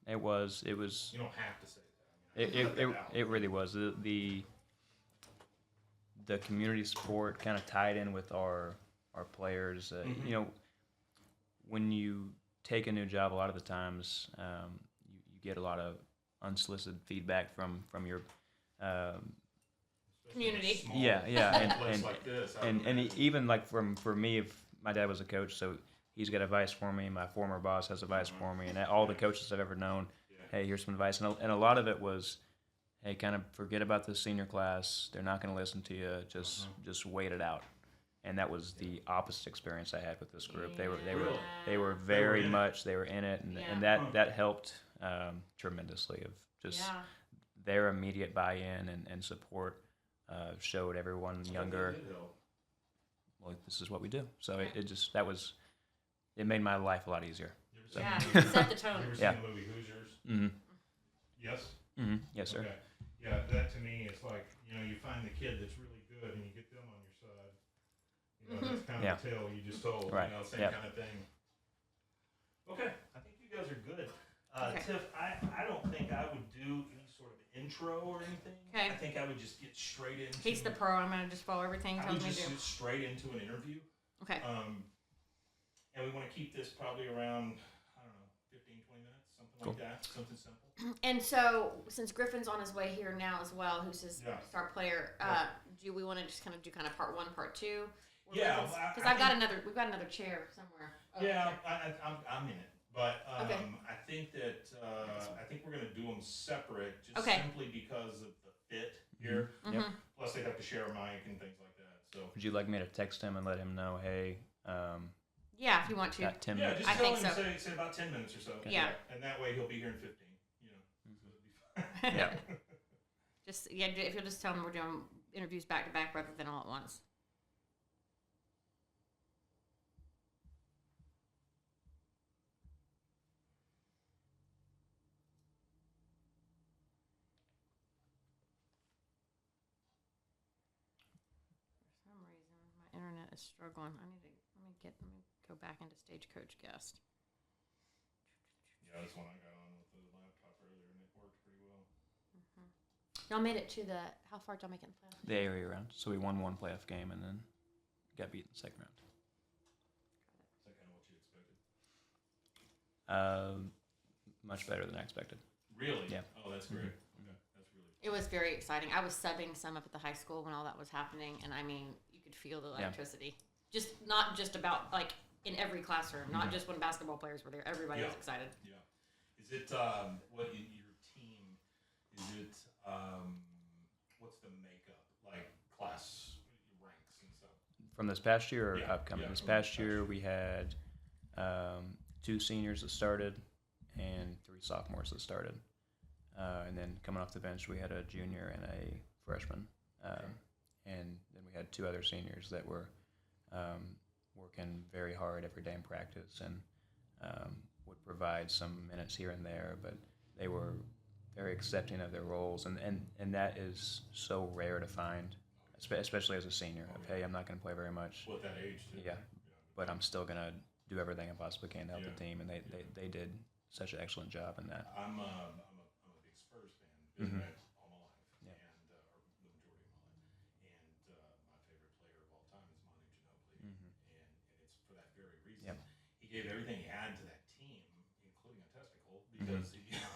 It was. It was. You don't have to say It that. I mean, it really was. The community support kind of tied in with our players. Mhm. You know, when you take a new job, a lot of the times you get a lot of unsolicited feedback from your Especially in a Community. small yeah, place like this, I would and imagine. even like for me, if my dad was a coach, so he's got advice for me. My former boss has advice for me, and all the coaches I've ever known. Yeah. Hey, here's some advice, and a lot of it was, hey, kind of forget about the senior class. They're not going to listen to you. Just wait it out. And that was the opposite experience I had with this group. Really? They were They were very in it. much they were in it, and Yeah. that helped tremendously. Of just Yeah. their immediate buy-in and support showed everyone I bet younger. that did help. Well, this is what we do. So it just it made my life a lot easier. You ever So- Yeah, seen you the set the You tone. ever seen Yeah. the movie Hoosiers? Mm-hmm. Yes. Mm-hmm. Yes, sir. Okay. Yeah, that to me is like, you find the kid that's really good and you get them on your side. That's kind of Yeah. the tale you just told. Right. Same Yep. kind of thing. Okay, I think you guys are good. Okay. Tiff, I don't think I would do any sort of intro or anything. Okay. I think I would just get straight into. He's the pro. I'm gonna just follow everything he I would tells me just to do. get straight into an interview. Okay. And we want to keep this probably around, I don't know, 15, 20 minutes, something Cool. like that, something simple. And so, since Griffin's on his way here now as well, who's his Yeah. star player, Yeah. do we want to just kind of do part one, part two? Yeah, Because I I've got think- we've got another chair somewhere. Oh, Yeah, okay. I'm in it, but Okay. I think that I think we're gonna do them separate, just Okay. simply because of the fit here. Yep. Mhm. Plus, they have to share a mic and things like that. So Would you like me to text him and let him know, hey, Yeah, if you want to. got 10 yeah, minutes? just I tell think him so. say about 10 minutes or so. Yeah. and that way he'll be here in 15. So it'll be fine. Yeah. Just if you'll just tell him we're doing interviews back to back rather than all at once. For some reason, my internet is struggling. Let me go back into Stagecoach Guest. Yeah, that's one I got on with the laptop earlier, and it worked pretty well. Y'all made it to the. How far did y'all make it in the playoffs? The area round. So we won one playoff game and then got beat in the second round. Is that kind of what you expected? Much better than I expected. Really? Yeah. Oh, that's great. Okay, that's really. It was very exciting. I was subbing some up at the high school when all that was happening, and I mean, you could feel the Yeah. electricity. Just not just about in every classroom, not just when basketball players were there. Everybody was Yeah. excited. Yeah. Is it your team? Is it what's the makeup like class ranks and stuff? From this past year or Yeah, upcoming? yeah, This from past this year past we had 2 seniors that started and 3 sophomores that started. And then coming off the bench, we had a junior and a freshman. And then we had 2 other seniors that were working very hard every day in practice and would provide some minutes here and there, but they were very accepting of their roles. And that is so rare to find, especially as a senior, of, hey, I'm not going to play very much. What that age too? Yeah. But I'm still going to do everything I possibly can to help Yeah. the team, and they did such an excellent job in that. I'm a big Spurs fan. Been Mhm. red all my life, Yeah. and or the majority of my life. And my favorite player of all time is Manu Ginobili, Mhm. and it's for that very reason. Yep. He gave everything he had to that team, including a testicle, because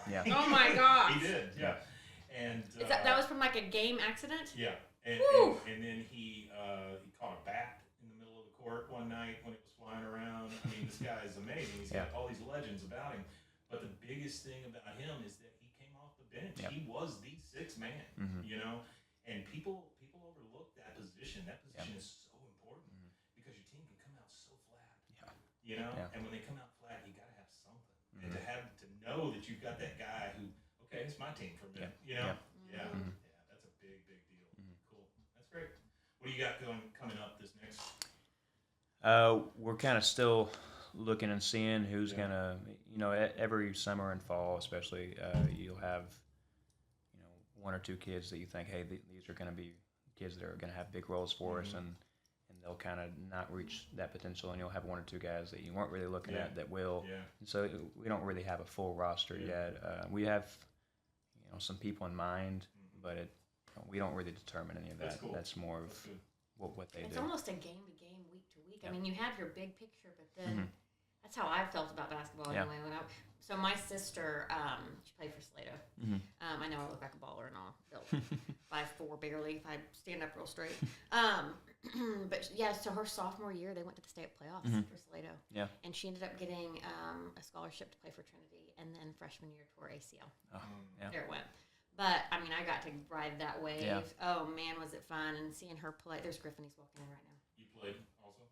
Yeah. Oh my gosh! he did. Yeah, and Is that was from a game accident? yeah, Whew. and then he caught a bat in the middle of the court one night when it was flying around. I mean, this guy is amazing. He's got all these legends about him. But the biggest thing about him is that he came off the bench. Yep. He was the sixth man, Mhm. and people overlook that position. That position is so important because your team can come out so flat. Yeah. Yeah. And when they come out flat, you got to have something. And to know that you've got that guy who, okay, it's my team for a minute. Yeah. Yeah, that's a big deal. Cool, that's great. What do you got coming up this next? We're kind of still looking and seeing who's Yeah. gonna, every summer and fall, especially, you'll have, 1 or 2 kids that you think, hey, these are going to be kids that are going to have big roles for us, and they'll kind of not reach that potential, and you'll have one or two guys that you weren't really looking Yeah. at that will. Yeah. And so we don't really have a full roster Yeah. yet. We have, some people in mind, but we don't really determine any of that. That's cool. That's more That's of good. what they It's do. almost a game to game, week to week. I Yeah. mean, you have your big picture, but then Mhm. that's how I felt about basketball Yeah. anyway. So my sister, she played for Salado. Mhm. I know I look like a baller and all, built 5'4" barely if I stand up real straight. But yeah, so her sophomore year, they went to the state playoffs Mhm. for Salado. Yeah. And she ended up getting a scholarship to play for Trinity, and then freshman year tore ACL. Oh, yeah. There it went. But I mean, I got to ride that wave. Yeah. Oh man, was it fun! And seeing her play. There's Griffin. He's walking in right now. You played also?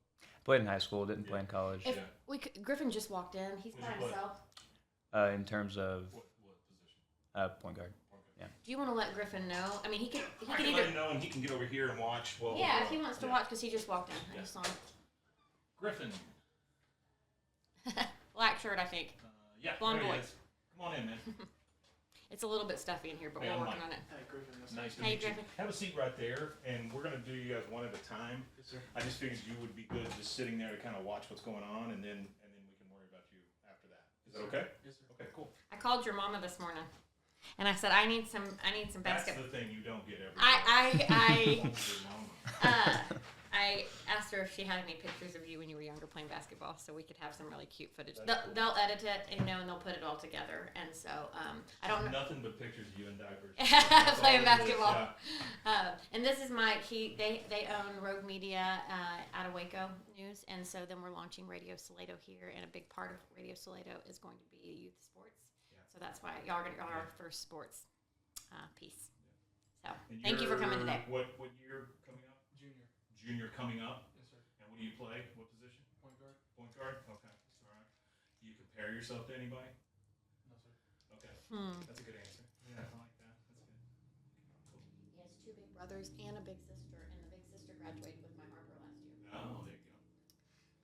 Played in high school, didn't play in college. If Yeah. Griffin just walked in. He's by Where'd you play? himself. In terms of What position? point guard. Okay. Do you want to let Griffin know? I mean, he could I can let either. him know, and he can get over here and watch. Well, Yeah, if he wants to yeah. watch, because he just walked in. I Yeah. just saw him. Griffin. Black shirt, I think. Yeah. Blonde there he boy. is. Come on in, man. It's a little bit stuffy in here, but Yeah, we're I'm working like- on it. Hi, Griffin. Nice to Hey, meet you. Griffin. Have a seat right there, and we're gonna do you guys one at a time. Yes, sir. I just figured you would be good just sitting there to kind of watch what's going on, and then we can worry about you after that. Is that okay? Yes, sir. Okay, cool. I called your mama this morning, and I said I need some That's basketball. the thing you don't get every I day. I asked her if she had any pictures of you when you were younger playing basketball, so we could have some really cute footage. That's cool. They'll edit it, and they'll put it all together. And so I don't know. Nothing but pictures of you in diapers. Playing That's all it is, basketball. yeah. And this is Mike. They own Rogue Media out of Waco News, and so then we're launching Radio Salado here, and a big part of Radio Salado is going to be youth sports. Yeah. So that's why y'all are our first sports piece. So And thank you for coming you're- today. What year coming up? Junior. Junior coming up. Yes, sir. And what do you play? What position? Point guard. Point guard. Okay. All right. Do you compare yourself to anybody? No, sir. Okay. That's a good answer. Yeah, I like that. That's good. Cool. He has two big brothers and a big sister, and the big sister graduated with my Harper last year. Oh, there you go.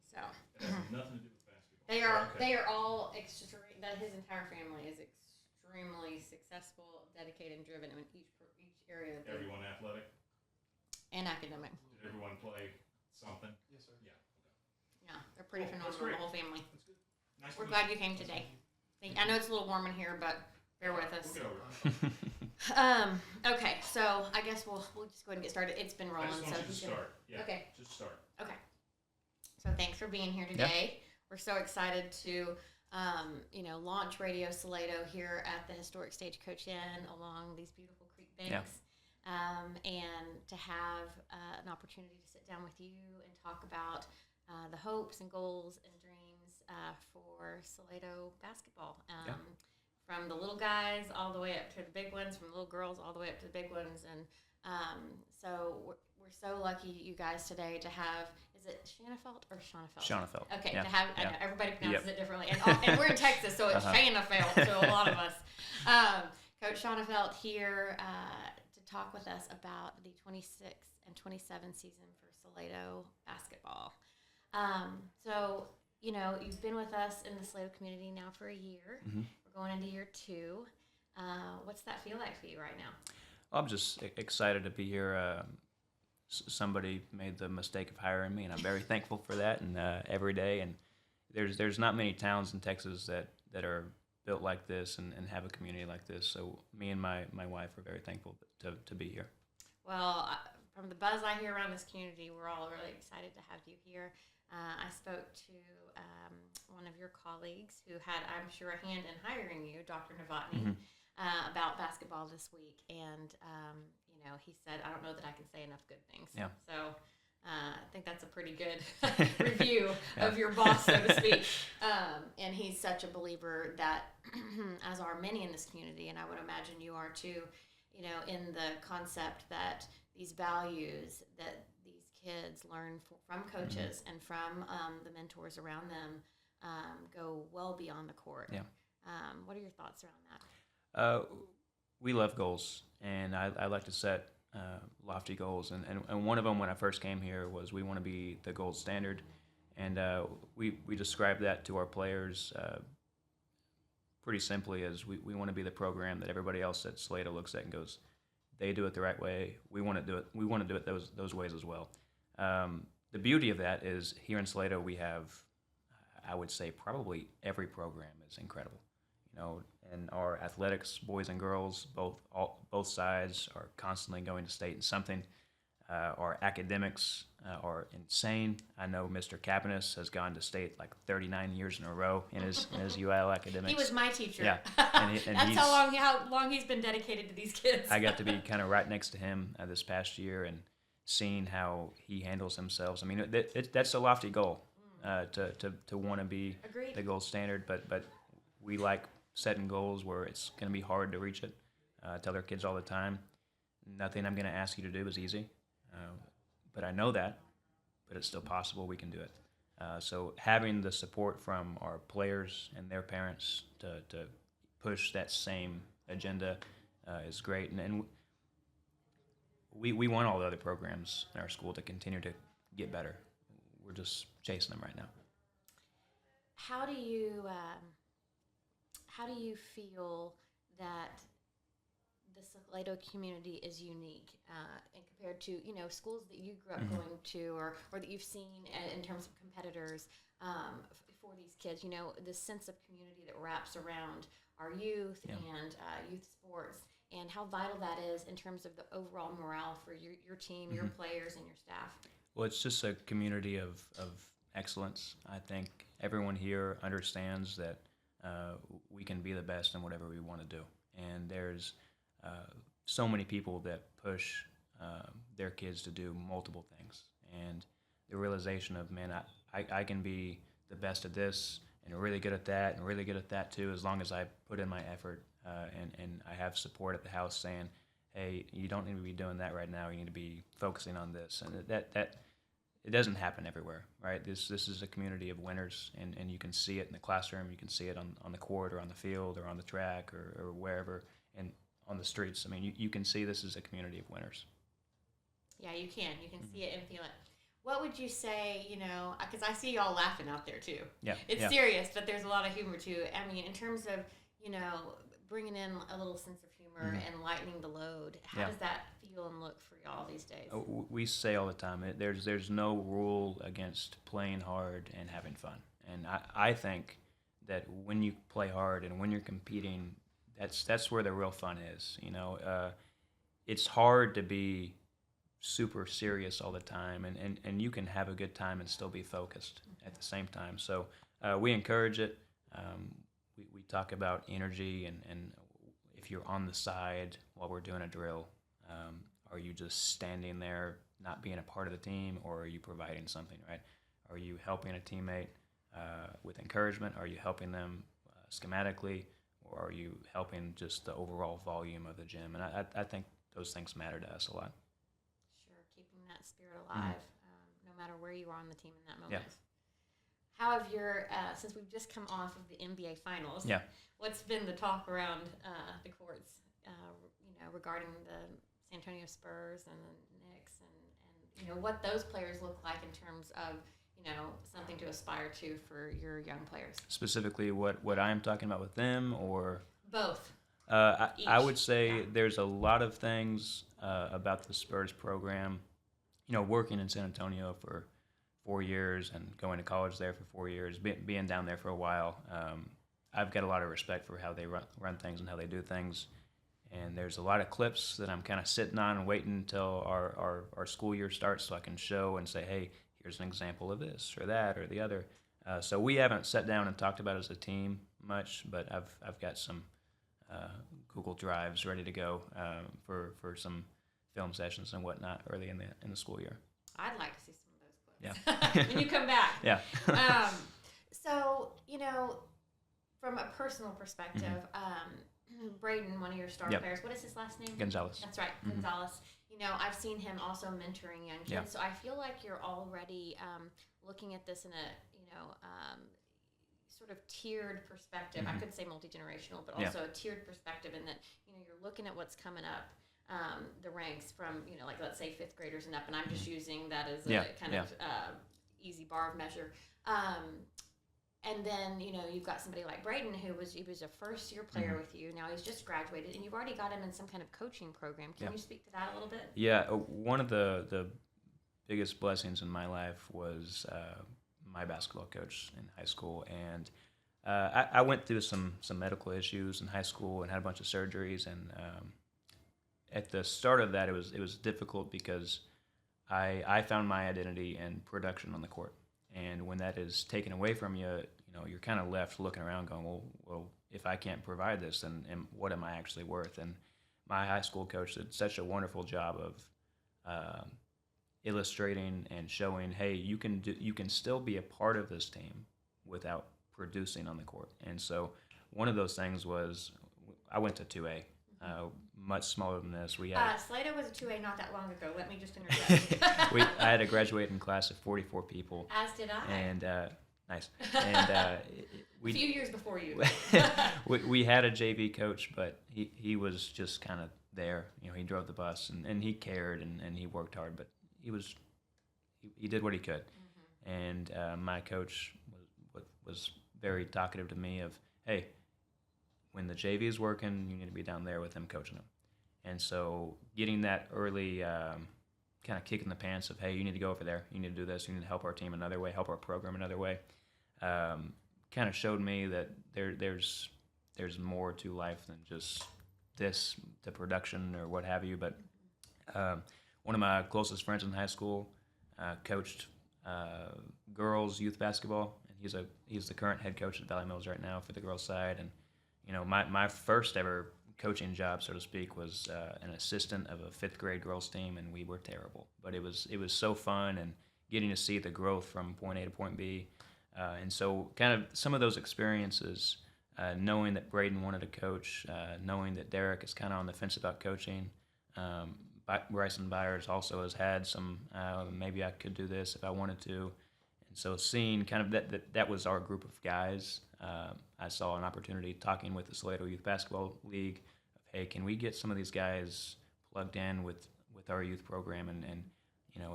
So That has nothing to do with basketball. they are Okay. they are all that his entire family is extremely successful, dedicated, and driven in each area that they, Everyone athletic? and academic. Did everyone play something? Yes, sir. Yeah. Okay. Yeah, they're pretty Cool. That's phenomenal, the great. whole family. That's good. Nice We're to glad meet you came today. I know it's a little warm in here, but bear with us. We'll get over it. Okay, so I guess we'll just go ahead and get started. It's been I rolling, just want so you to he's gonna- start. Yeah. Okay. Just start. Okay. So thanks for being here today. We're so excited to, launch Radio Salado here at the historic Stagecoach Inn along these beautiful creek banks. And to have an opportunity to sit down with you and talk about the hopes and goals and dreams for Salado basketball. From the little guys all the way up to the big ones, from the little girls all the way up to the big ones. And so we're so lucky, you guys, today to have, is it Shanafelt or Shanafelt? Shanafelt. Okay, Yeah. to have, I Yeah. know everybody pronounces Yep. it differently. And we're in Texas, so it's Shanafelt to a lot of us. Coach Shanafelt here to talk with us about the 26 and 27 season for Salado basketball. So, you've been with us in the Salado community now for a year. Mhm. We're going into year 2. What's that feel like for you right now? I'm just excited to be here. Somebody made the mistake of hiring me, and I'm very thankful for that. And every day, and there's not many towns in Texas that are built like this and have a community like this. So me and my wife are very thankful to be here. Well, from the buzz I hear around this community, we're all really excited to have you here. I spoke to one of your colleagues who had, I'm sure, a hand in hiring you, Dr. Novotny, about basketball this week. And, he said, I don't know that I can say enough good things. Yeah. So I think that's a pretty good review of your boss, so to speak. And he's such a believer that, as are many in this community, and I would imagine you are too, in the concept that these values that these kids learn from coaches and from the mentors around them go well beyond the court. Yeah. What are your thoughts around that? We love goals, and I like to set lofty goals. And one of them when I first came here was we want to be the gold standard. And we describe that to our players pretty simply as we want to be the program that everybody else at Salado looks at and goes, they do it the right way. We want to do it. We want to do it those ways as well. the beauty of that is here in Salado we have, I would say, probably every program is incredible. And our athletics, boys and girls, both sides are constantly going to state in something. Our academics are insane. I know Mr. Capinas has gone to state like 39 years in a row in his UIL academics. He was my teacher. Yeah, and That's how long he's been dedicated to these kids. I got to be kind of right next to him this past year and seeing how he handles himself. I mean, that's a lofty goal to want to be Agreed. the gold standard, but we like setting goals where it's going to be hard to reach it. I tell our kids all the time, nothing I'm going to ask you to do is easy. But I know that, but it's still possible we can do it. So having the support from our players and their parents to push that same agenda is great. And we want all the other programs in our school to continue to get better. We're just chasing them right now. How do you feel that the Salado community is unique and compared to schools that you grew up going to or that you've seen in terms of competitors for these kids? This sense of community that wraps around our youth and youth sports, and how vital that is in terms of the overall morale for your team, your players, and your staff. Well, it's just a community of excellence. I think everyone here understands that we can be the best in whatever we want to do, and there's so many people that push their kids to do multiple things, and the realization of, man, I can be the best at this and really good at that and really good at that too, as long as I put in my effort and I have support at the house saying, hey, you don't need to be doing that right now, you need to be focusing on this. And that it doesn't happen everywhere, right? This is a community of winners, and you can see it in the classroom, you can see it on the court or on the field or on the track or wherever, and on the streets. I mean, you can see this is a community of winners. Yeah, you can. You can see it and feel it. What would you say, because I see y'all laughing out there too. Yeah. It's serious, but there's a lot of humor too. I mean, in terms of, bringing in a little sense of humor and lightening the load, how does that feel and look for y'all these days? We say all the time, there's no rule against playing hard and having fun. And I think that when you play hard and when you're competing, that's where the real fun is. It's hard to be super serious all the time, and you can have a good time and still be focused at the same time. So we encourage it. We talk about energy, and if you're on the side while we're doing a drill, are you just standing there not being a part of the team, or are you providing something, right? Are you helping a teammate with encouragement? Are you helping them schematically, or are you helping just the overall volume of the gym? And I think those things matter to us a lot. Sure, keeping that spirit alive, no matter where you are on the team in that moment. Yeah. How have since we've just come off of the NBA Finals, what's been the talk around the courts, regarding the San Antonio Spurs and the Knicks, and what those players look like in terms of, something to aspire to for your young players? Specifically, what I am talking about with them, or both? I would say there's a lot of things about the Spurs program. Working in San Antonio for 4 years and going to college there for 4 years, being down there for a while, I've got a lot of respect for how they run things and how they do things. And there's a lot of clips that I'm kind of sitting on and waiting until our school year starts so I can show and say, hey, here's an example of this or that or the other. So we haven't sat down and talked about it as a team much, but I've got some Google Drives ready to go for some film sessions and whatnot early in the school year. I'd like to see some of those clips. Yeah. When you come back. Yeah. So, from a personal perspective, Braden, one of your star players, what is his last name? Gonzalez. That's right, Gonzalez. I've seen him also mentoring young kids, so I feel like you're already looking at this in a, sort of tiered perspective. I could say multi-generational, but also a tiered perspective in that, you're looking at what's coming up the ranks from, like let's say fifth graders and up, and I'm just using that as a kind of easy bar of measure. And then, you've got somebody like Braden he was a first-year player with you. Now he's just graduated, and you've already got him in some kind of coaching program. Can you speak to that a little bit? Yeah, one of the biggest blessings in my life was my basketball coach in high school. And I went through some medical issues in high school and had a bunch of surgeries. And at the start of that, it was difficult because I found my identity in production on the court. And when that is taken away from you, you're kind of left looking around going, well, if I can't provide this, then what am I actually worth? And my high school coach did such a wonderful job of illustrating and showing, hey, you can still be a part of this team without producing on the court. And so one of those things was I went to 2A, much smaller than this. We had Salado was a 2A not that long ago. Let me just interject. I had a graduating class of 44 people. As did I. And nice. And a few years before you. we had a JV coach, but he was just kind of there. He drove the bus and he cared and he worked hard, but he did what he could. And my coach was very talkative to me of, hey, when the JV is working, you need to be down there with him coaching him. And so getting that early kind of kick in the pants of, hey, you need to go over there, you need to do this, you need to help our team another way, help our program another way, kind of showed me that there's more to life than just this, the production or what have you. But one of my closest friends in high school coached girls youth basketball, and he's the current head coach at Valley Mills right now for the girls side. And my first ever coaching job, so to speak, was an assistant of a 5th grade girls team, and we were terrible. But it was so fun, and getting to see the growth from point A to point B. And so kind of some of those experiences, knowing that Braden wanted to coach, knowing that Derek is kind of on the fence about coaching. Bryson Byers also has had some, maybe I could do this if I wanted to. And so seeing kind of that was our group of guys. I saw an opportunity talking with the Salado Youth Basketball League of, hey, can we get some of these guys plugged in with our youth program? And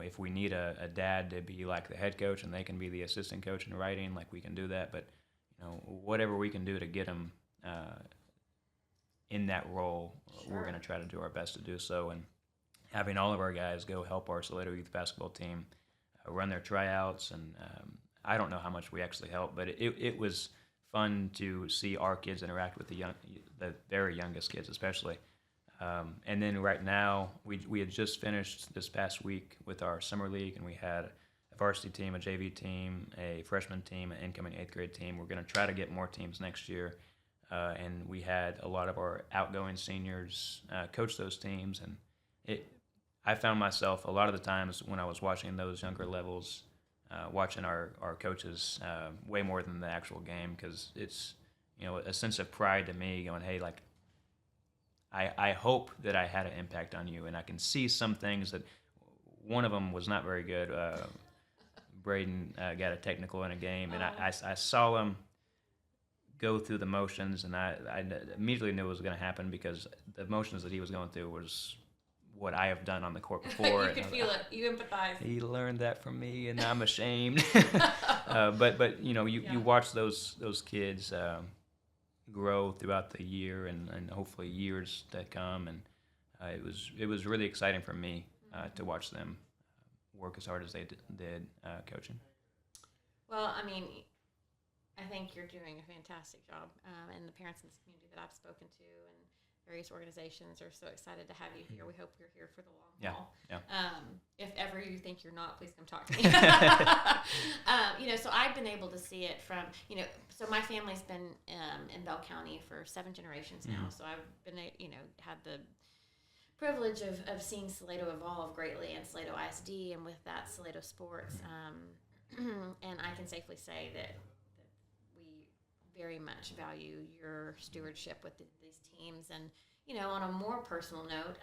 if we need a dad to be like the head coach and they can be the assistant coach in writing, like we can do that. But, whatever we can do to get them in that role, Sure. We're going to try to do our best to do so. And having all of our guys go help our Salado Youth Basketball team run their tryouts. And I don't know how much we actually helped, but it was fun to see our kids interact with the very youngest kids, especially. And then right now, we had just finished this past week with our summer league, and we had a varsity team, a JV team, a freshman team, an incoming 8th grade team. We're going to try to get more teams next year. And we had a lot of our outgoing seniors coach those teams. And I found myself a lot of the times when I was watching those younger levels, watching our coaches way more than the actual game, because it's a sense of pride to me going, hey, like I hope that I had an impact on you, and I can see some things that one of them was not very good. Braden got a technical in a game, and I saw him go through the motions, and I immediately knew it was going to happen because the motions that he was going through was what I have done on the court before. You could feel it. You empathize. He learned that from me, and I'm ashamed. But you watch those kids grow throughout the year and hopefully years to come, and it was really exciting for me to watch them work as hard as they did coaching. Well, I mean, I think you're doing a fantastic job, and the parents in this community that I've spoken to and various organizations are so excited to have you here. We hope you're here for the long haul. Yeah. If ever you think you're not, please come talk to me. So I've been able to see it from, so my family's been in Bell County for 7 generations now. So I've been, had the privilege of seeing Salado evolve greatly, and Salado ISD, and with that, Salado Sports. And I can safely say that we very much value your stewardship with these teams. And, on a more personal note,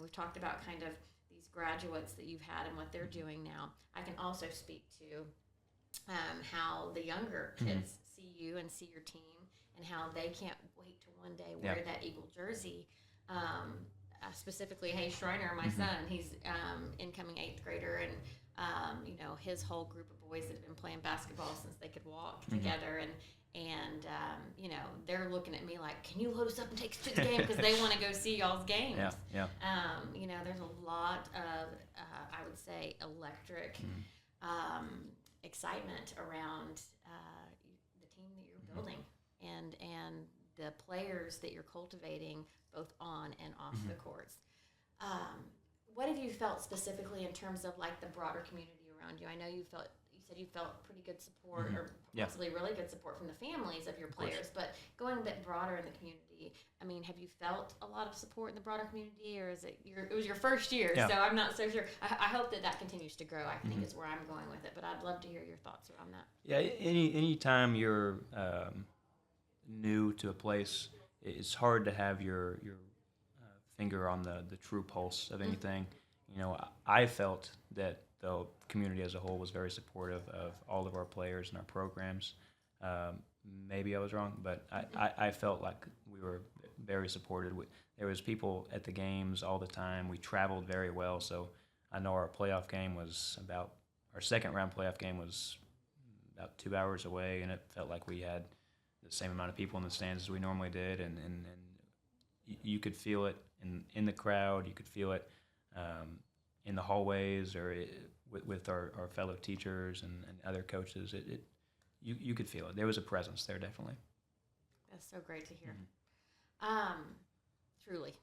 we've talked about kind of these graduates that you've had and what they're doing now. I can also speak to how the younger kids see you and see your team, and how they can't wait to one day wear that Eagle jersey. Specifically, Schreiner, my son, he's incoming 8th grader, and his whole group of boys that have been playing basketball since they could walk together, And, they're looking at me like, can you load us up and take us to the game? Because they want to go see y'all's games. Yeah. There's a lot of, I would say, electric excitement around the team that you're building and the players that you're cultivating both on and off the courts. What have you felt specifically in terms of like the broader community around you? I know you said you felt pretty good support or possibly really good support from the families of your players, but going a bit broader in the community, I mean, have you felt a lot of support in the broader community, or is it was your first year, so I'm not so sure. I hope that continues to grow, I think is where I'm going with it, but I'd love to hear your thoughts around that. Yeah, any time you're new to a place, it's hard to have your finger on the true pulse of anything. I felt that the community as a whole was very supportive of all of our players and our programs. Maybe I was wrong, but I felt like we were very supported. There was people at the games all the time. We traveled very well, so I know our second round playoff game was about 2 hours away, and it felt like we had the same amount of people in the stands as we normally did, and you could feel it in the crowd. You could feel it in the hallways or with our fellow teachers and other coaches. You could feel it. There was a presence there, definitely. That's so great to hear. Truly,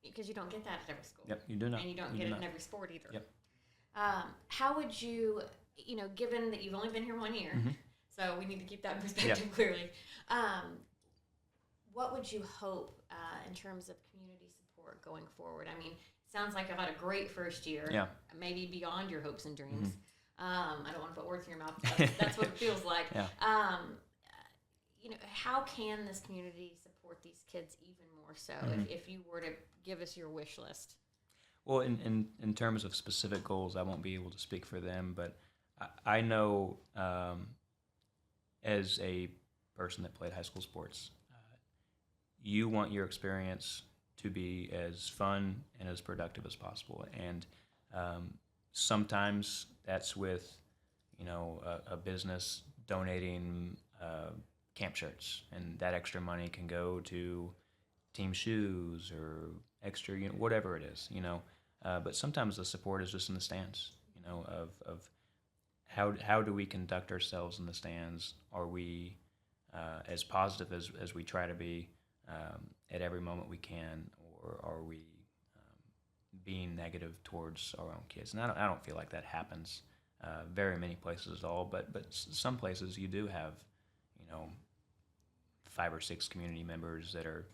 because you don't get that at every school. Yep, you do not. And you don't get it in every sport either. Yep. How would you, given that you've only been here 1 year, so we need to keep that in perspective clearly, what would you hope in terms of community support going forward? I mean, it sounds like I've had a great first year, maybe beyond your hopes and dreams. I don't want to put words in your mouth, but that's what it feels like. How can this community support these kids even more so if you were to give us your wish list? Well, in terms of specific goals, I won't be able to speak for them, but I know as a person that played high school sports, you want your experience to be as fun and as productive as possible. And sometimes that's with, a business donating camp shirts, and that extra money can go to team shoes or extra, whatever it is, But sometimes the support is just in the stands, of how do we conduct ourselves in the stands? Are we as positive as we try to be at every moment we can, or are we being negative towards our own kids? And I don't feel like that happens very many places at all, but some places you do have, 5 or 6 community members that are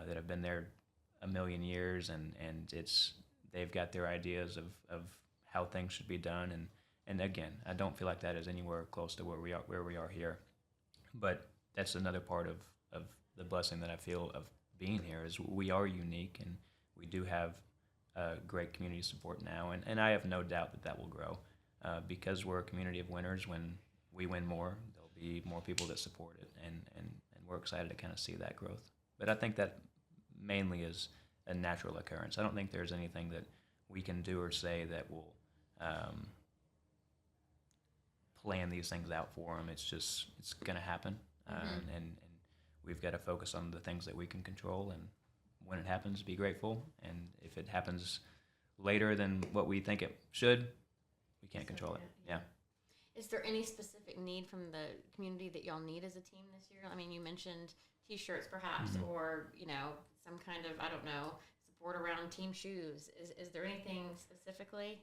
that have been there a million years, and they've got their ideas of how things should be done, and again, I don't feel like that is anywhere close to where we are here, but that's another part of the blessing that I feel of being here is we are unique, and we do have great community support now, and I have no doubt that will grow because we're a community of winners. When we win more, there'll be more people that support it, and we're excited to kind of see that growth. But I think that mainly is a natural occurrence. I don't think there's anything that we can do or say that will plan these things out for them. It's going to happen, and we've got to focus on the things that we can control, and when it happens, be grateful. And if it happens later than what we think it should, we can't control it. Yeah. Is there any specific need from the community that y'all need as a team this year? I mean, you mentioned T-shirts perhaps, or, some kind of, I don't know, support around team shoes. Is there anything specifically?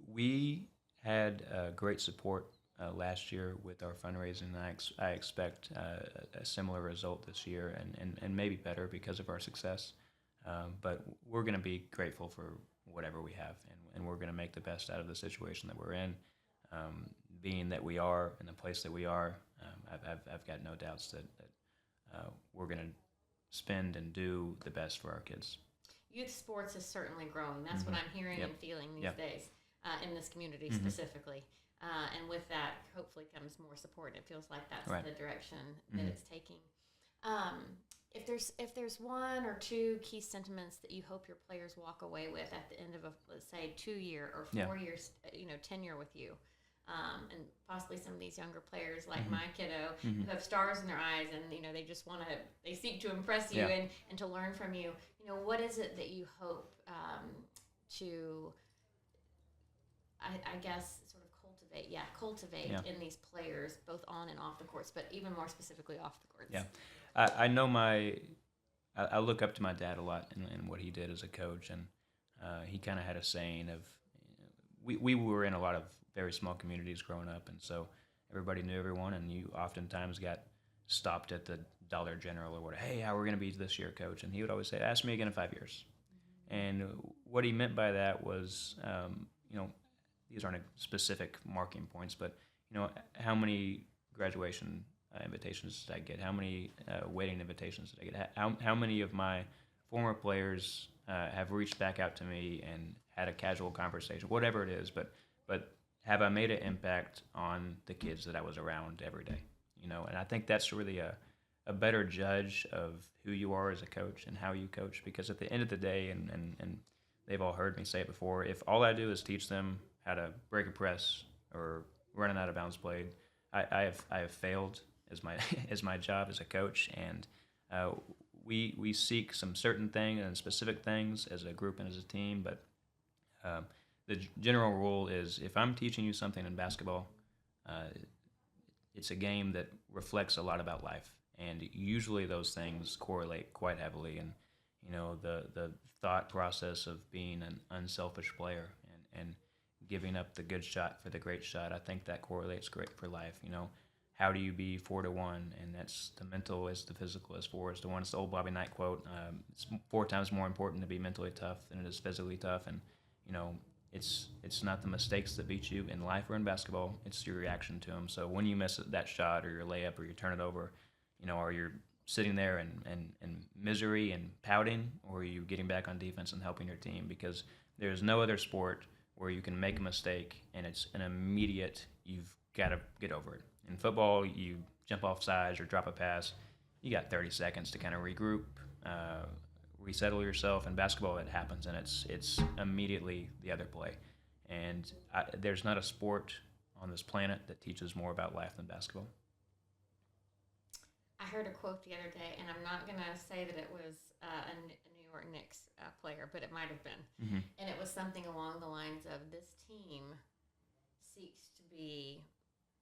We had great support last year with our fundraising, and I expect a similar result this year, and maybe better because of our success. But we're going to be grateful for whatever we have, and we're going to make the best out of the situation that we're in. Being that we are in the place that we are, I've got no doubts that we're going to spend and do the best for our kids. Youth sports is certainly growing. That's what I'm hearing and feeling these days in this community specifically. And with that, hopefully comes more support. It feels like that's the direction that it's taking. If there's one or two key sentiments that you hope your players walk away with at the end of let's say 2 year or 4 years, tenure with you, and possibly some of these younger players like Mm-hmm. my kiddo Mm-hmm. who have stars in their eyes, and they just they seek to impress you Yeah. and to learn from you. What is it that you hope to, I guess, sort of cultivate Yeah. in these players, both on and off the courts, but even more specifically off the courts? Yeah. I know I look up to my dad a lot in what he did as a coach, and he kind of had a saying of, we were in a lot of very small communities growing up, and so everybody knew everyone, and you oftentimes got stopped at the Dollar General or whatever. Hey, how are we going to be this year, coach? And he would always say, ask me again in 5 years. And what he meant by that was, these aren't specific marking points, but how many graduation invitations did I get? How many wedding invitations did I get? How many of my former players have reached back out to me and had a casual conversation, whatever it is, but have I made an impact on the kids that I was around every day? And I think that's really a better judge of who you are as a coach and how you coach, because at the end of the day, and they've all heard me say it before, if all I do is teach them how to break a press or run an out of bounds play, I have failed as my as my job as a coach. And we seek some certain things and specific things as a group and as a team, but the general rule is, if I'm teaching you something in basketball, it's a game that reflects a lot about life, and usually those things correlate quite heavily. And the thought process of being an unselfish player and giving up the good shot for the great shot, I think that correlates great for life. How do you be 4-1? And that's the mental is the physical is 4-1. It's the old Bobby Knight quote. It's 4 times more important to be mentally tough than it is physically tough. And it's not the mistakes that beat you in life or in basketball. It's your reaction to them. So when you miss that shot or your layup or you turn it over, or you're sitting there in misery and pouting, or are you getting back on defense and helping your team? Because there's no other sport where you can make a mistake and it's an immediate, you've got to get over it. In football, you jump off sides or drop a pass, you got 30 seconds to kind of regroup, resettle yourself. In basketball, it happens, and it's immediately the other play. And there's not a sport on this planet that teaches more about life than basketball. I heard a quote the other day, and I'm not going to say that it was a New York Knicks player, but it might have been. Mm-hmm. And it was something along the lines of, this team seeks to be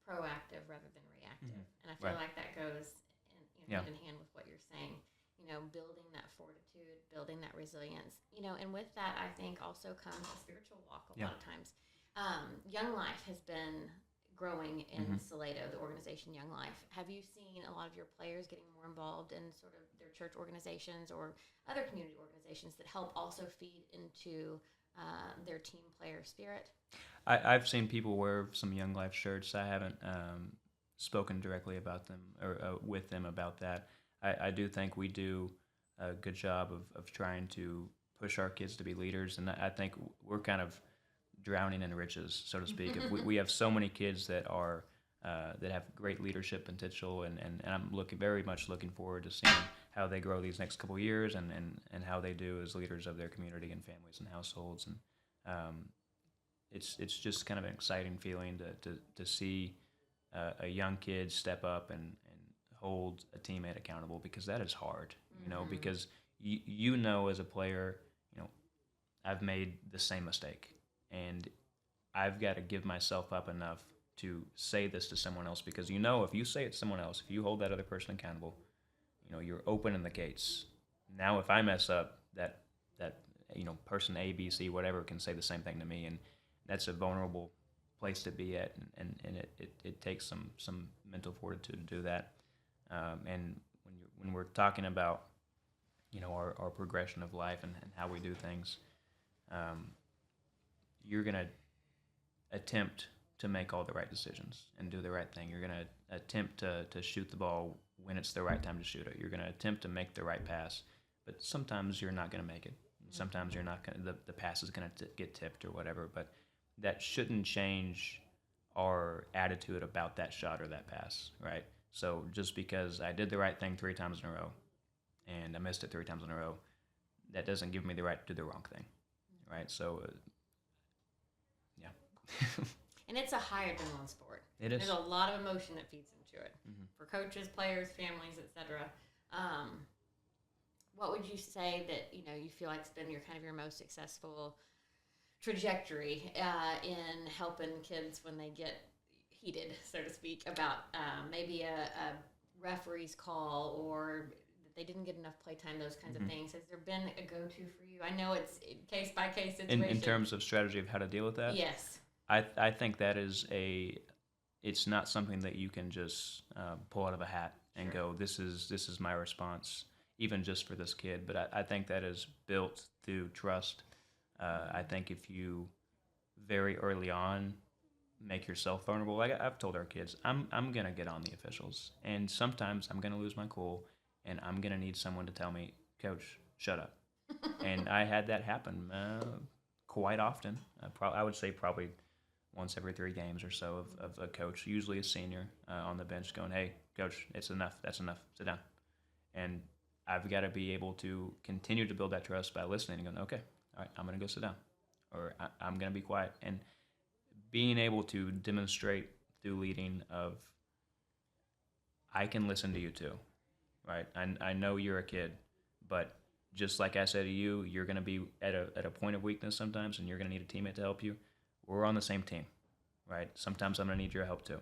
proactive rather than reactive. Mm-hmm. And I feel Right. like that goes hand in hand with what you're saying. Building that fortitude, building that resilience. And with that, I think also comes a spiritual walk a lot of times. Young Life has been growing in Salado, the organization Young Life. Have you seen a lot of your players getting more involved in sort of their church organizations or other community organizations that help also feed into their team player spirit? I've seen people wear some Young Life shirts. I haven't spoken directly about them or with them about that. I do think we do a good job of trying to push our kids to be leaders, and I think we're kind of drowning in riches, so to speak. If we have so many kids that are that have great leadership potential, and I'm very much looking forward to seeing how they grow these next couple of years and how they do as leaders of their community and families and households. And it's just kind of an exciting feeling to see a young kid step up and hold a teammate accountable, because that is hard, because as a player, I've made the same mistake, and I've got to give myself up enough to say this to someone else, because if you say it to someone else, if you hold that other person accountable, you're opening the gates. Now if I mess up, that person A, B, C, whatever can say the same thing to me, and that's a vulnerable place to be at, and it takes some mental fortitude to do that. And when we're talking about our progression of life and how we do things, you're going to attempt to make all the right decisions and do the right thing. You're going to attempt to shoot the ball when it's the right time to shoot it. You're going to attempt to make the right pass, but sometimes you're not going to make it. Sometimes you're not going to, the pass is going to get tipped or whatever, but that shouldn't change our attitude about that shot or that pass, right? So just because I did the right thing 3 times in a row and I missed it 3 times in a row, that doesn't give me the right to do the wrong thing, right? So, yeah. and it's a high adrenaline sport. It is. There's a lot of emotion that feeds into it Mm-hmm. for coaches, players, families, etc. What would you say that you feel like has been your most successful trajectory in helping kids when they get heated, so to speak, about maybe a referee's call or they didn't get enough playtime, those kinds of things? Has there been a go-to for you? I know it's case by case situation. In terms of strategy of how to deal with that? Yes. I think that is it's not something that you can just pull out of a hat and go, this is my response, even just for this kid. But I think that is built through trust. I think if you very early on make yourself vulnerable, like I've told our kids, I'm going to get on the officials. And sometimes I'm going to lose my cool. And I'm going to need someone to tell me, Coach, shut up. And I had that happen quite often. I would say probably once every 3 games or so of a coach, usually a senior, on the bench going, hey, Coach, it's enough. That's enough. Sit down. And I've got to be able to continue to build that trust by listening and going, okay, all right, I'm going to go sit down. Or I'm going to be quiet. And being able to demonstrate through leading of, I can listen to you too. Right, I know you're a kid, but just like I said to you, you're going to be at a point of weakness sometimes, and you're going to need a teammate to help you. We're on the same team, right? Sometimes I'm going to need your help too,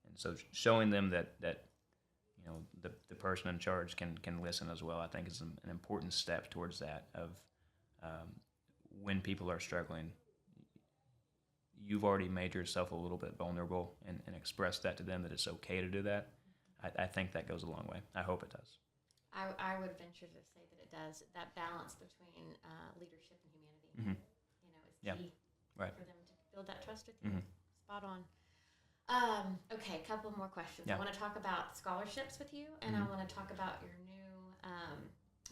and so showing them that the person in charge can listen as well, I think is an important step towards that. Of when people are struggling, you've already made yourself a little bit vulnerable and expressed that to them that it's okay to do that. I think that goes a long way. I hope it does. I would venture to say that it does. That balance between leadership and humanity, is key right. for them to build that trust with you. Spot on. Okay, a couple more questions. Yeah. I want to talk about scholarships with you, and I want to talk about your new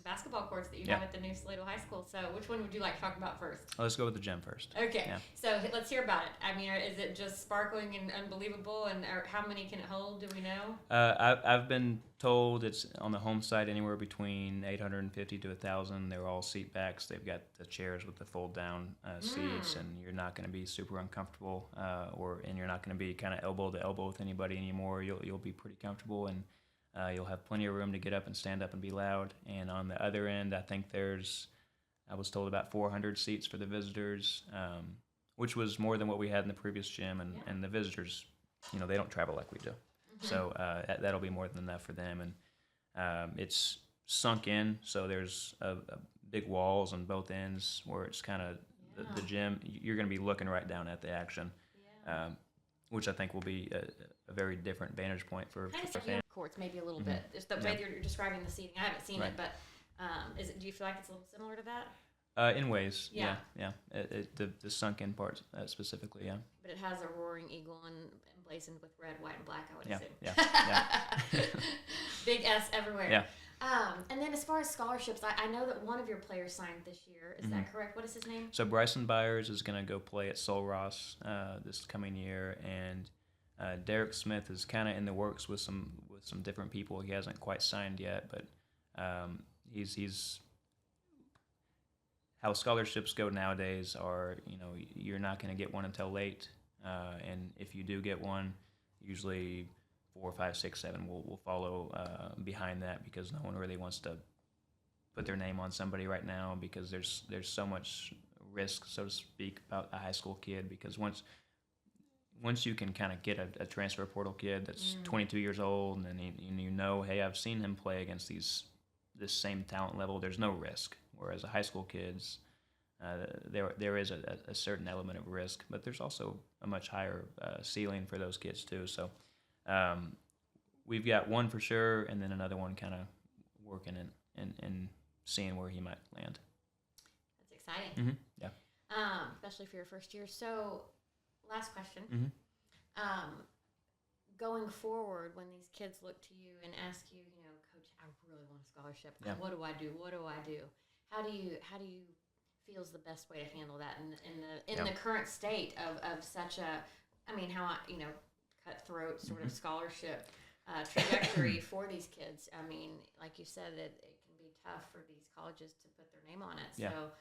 basketball courts that you have at the new Salado High School. So which one would you like to talk about first? Let's go with the gym first. Okay, Yeah. So let's hear about it. I mean, is it just sparkling and unbelievable, and how many can it hold? Do we know? I've been told it's on the home side anywhere between 850 to 1,000. They're all seat backs. They've got the chairs with the fold down seats, and you're not going to be super uncomfortable, and you're not going to be kind of elbow to elbow with anybody anymore. You'll be pretty comfortable, and you'll have plenty of room to get up and stand up and be loud. And on the other end, I think I was told about 400 seats for the visitors, which was more than what we had in the previous gym. And the visitors, they don't travel like we do. So that'll be more than enough for them. And it's sunk in, so there's big walls on both ends where it's kind of the gym. You're going to be looking right down at the action, which I think will be a very different vantage point for fans. Courts maybe a little bit. Just the way you're describing the seating. I haven't seen it, but do you feel like it's a little similar to that? In ways, yeah. The sunken part specifically, yeah. But it has a roaring eagle and emblazoned with red, white, and black, I would assume. Yeah. Big S everywhere. Yeah. And then as far as scholarships, I know that one of your players signed this year. Is that correct? What is his name? So Bryson Byers is going to go play at Sol Ross this coming year, and Derek Smith is kind of in the works with some different people. He hasn't quite signed yet, but he's how scholarships go nowadays are, you're not going to get one until late, and if you do get one, usually 4, 5, 6, 7 will follow behind that, because no one really wants to put their name on somebody right now, because there's so much risk, so to speak, about a high school kid, because once you can kind of get a transfer portal kid that's 22 years old, and then hey, I've seen him play against this same talent level, there's no risk. Whereas a high school kids, there is a certain element of risk, but there's also a much higher ceiling for those kids too. So we've got one for sure, and then another one kind of working and seeing where he might land. That's exciting. Mm-hmm. Yeah. Especially for your first year. So, last question. Mm-hmm. Going forward, when these kids look to you and ask you, Coach, I really want a scholarship. Yeah. What do I do? What do I do? How do you feel is the best way to handle that in the current state of such a, cutthroat sort of scholarship trajectory for these kids? I mean, like you said, it can be tough for these colleges to put their name on it. Yeah. So,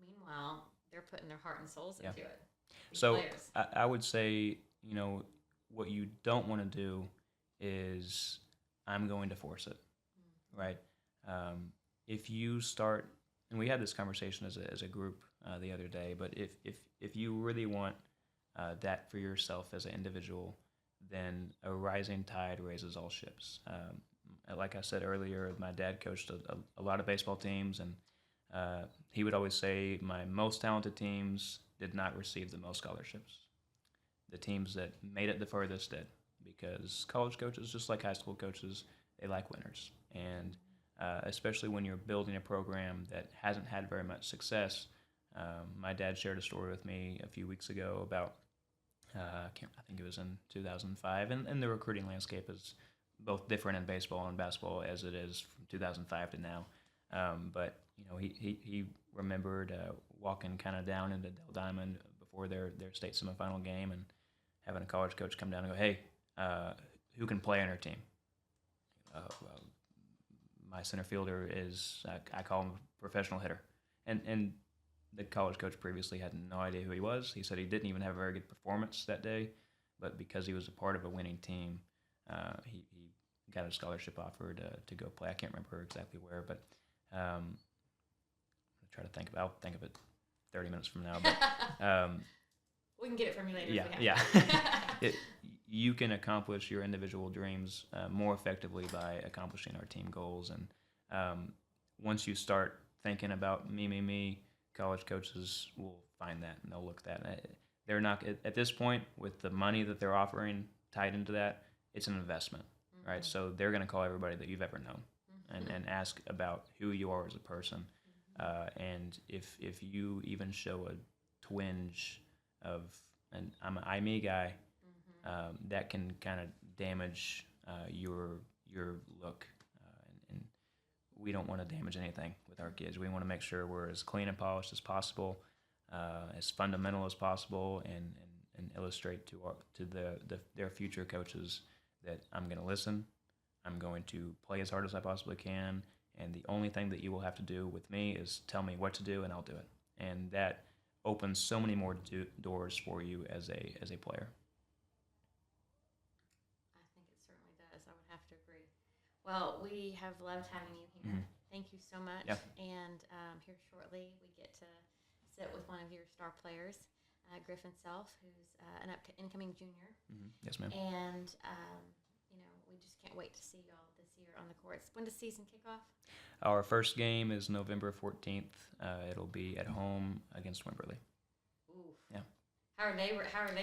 meanwhile, they're putting their heart and souls into it. So players? I would say, what you don't want to do is I'm going to force it, right? If you start, and we had this conversation as a group the other day, but if you really want that for yourself as an individual, then a rising tide raises all ships. Like I said earlier, my dad coached a lot of baseball teams, and he would always say my most talented teams did not receive the most scholarships. The teams that made it the furthest did, because college coaches, just like high school coaches, they like winners. And especially when you're building a program that hasn't had very much success. My dad shared a story with me a few weeks ago about, I think it was in 2005, and the recruiting landscape is both different in baseball and basketball as it is from 2005 to now. But he remembered walking kind of down into Del Diamond before their state semifinal game and having a college coach come down and go, "Hey, who can play on our team?" My center fielder is, I call him a professional hitter. And the college coach previously had no idea who he was. He said he didn't even have a very good performance that day, but because he was a part of a winning team, he got a scholarship offer to go play. I can't remember exactly where, but I'm try to think of. I'll think of it 30 minutes from now. But we can get it from you later. Yeah. You can accomplish your individual dreams more effectively by accomplishing our team goals. And once you start thinking about me, college coaches will find that and they'll look at that. They're not at this point with the money that they're offering tied into that. It's an investment, right? So they're going to call everybody that you've ever known and ask about who you are as a person. And if you even show a twinge of an I'm me guy, that can kind of damage your look. And we don't want to damage anything with our kids. We want to make sure we're as clean and polished as possible, as fundamental as possible, and illustrate to their future coaches that I'm going to listen, I'm going to play as hard as I possibly can, and the only thing that you will have to do with me is tell me what to do, and I'll do it. And that opens so many more doors for you as a player. I think it certainly does. I would have to agree. Well, we have loved having you here. Thank you so much. Yeah. And here shortly, we get to sit with one of your star players, Griffin Self, who's an incoming junior. Yes, ma'am. And we just can't wait to see y'all this year on the courts. When does season kick off? Our first game is November 14th. It'll be at home against Wimberley. Ooh. Yeah. How are they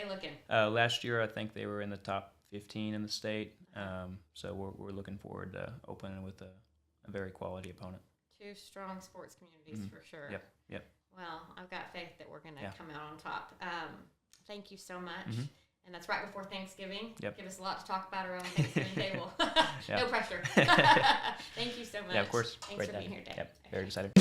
looking? Last year, I think they were in the top 15 in the state. So we're looking forward to opening with a very quality opponent. Two strong sports communities for sure. Yep. Well, I've got faith that we're going to come out on top. Thank you so much. And that's right before Thanksgiving. Yep. Give us a lot to talk about around the Thanksgiving table. No pressure. Thank you so much. Yeah, of course. Thanks for being here, Dave. Yep. Very excited.